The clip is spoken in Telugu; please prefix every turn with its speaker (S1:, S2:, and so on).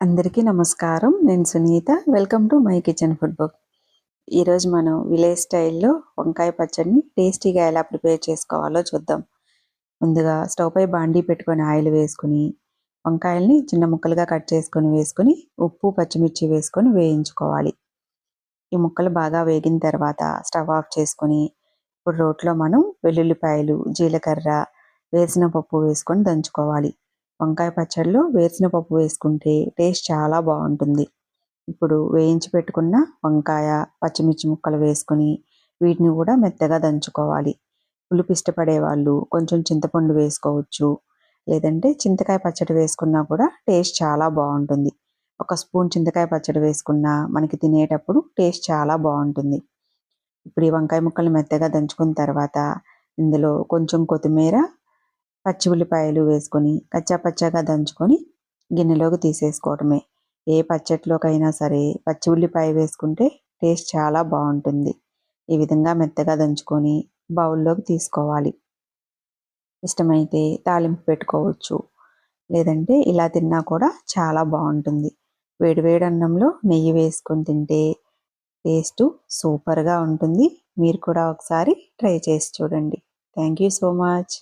S1: అందరికీ నమస్కారం. నేను Sunitha. Welcome to my kitchen food book. ఈరోజు మనం విలేజ్ స్టైల్‌లో వంకాయ పచ్చడిని టేస్టీగా ఎలా ప్రిపేర్ చేసుకోవాలో చూద్దాం. ముందుగా స్టవ్ పై బాండీ పెట్టుకొని ఆయిల్ వేసుకొని, వంకాయల్ని చిన్న ముక్కలుగా కట్ వేసుకొని, ఉప్పు, పచ్చిమిర్చి వేసుకొని వేయించుకోవాలి. ఈ ముక్కలు బాగా వేగిన తర్వాత స్టవ్ ఆఫ్ చేసుకొని, ఇప్పుడు రోట్లో మనం వెల్లుల్లిపాయలు, జీలకర్ర, వేసిన పప్పు వేసుకొని దంచుకోవాలి. వంకాయ పచ్చడిలో వేసిన పప్పు వేసుకుంటే టేస్ట్ చాలా బాగుంటుంది. ఇప్పుడు వేయించి పెట్టుకున్న వంకాయ, పచ్చిమిర్చి ముక్కలు వేసుకొని వీటిని కూడా మెత్తగా దంచుకోవాలి. పులుపు ఇష్టపడే వాళ్ళు కొంచెం చింతపండు వేసుకోవచ్చు. లేదంటే చింతకాయ పచ్చడి వేసుకున్నా కూడా టేస్ట్ చాలా బాగుంటుంది. ఒక స్పూన్ చింతకాయ పచ్చడి వేసుకున్నా మనకి తినేటప్పుడు టేస్ట్ చాలా బాగుంటుంది. ఇప్పుడు ఈ వంకాయ ముక్కలు మెత్తగా దంచుకున్న తర్వాత ఇందులో కొంచెం కొత్తిమీర, పచ్చి ఉల్లిపాయలు వేసుకొని కచ్చాపచ్చాగా దంచుకొని గిన్నెలోకి తీసేసుకోవటమే. ఏ పచ్చడిలోకైనా సరే పచ్చి ఉల్లిపాయ వేసుకుంటే టేస్ట్ చాలా బాగుంటుంది. ఈ విధంగా మెత్తగా దంచుకొని బౌల్లోకి తీసుకోవాలి. ఇష్టమైతే తాలింపు పెట్టుకోవచ్చు. లేదంటే ఇలా తిన్నా కూడా చాలా బాగుంటుంది. వేడివేడి అన్నంలో నెయ్యి వేసుకొని తింటే టేస్టు సూపర్‌గా ఉంటుంది. మీరు కూడా ఒకసారి ట్రై చేసి చూడండి. Thank you so much.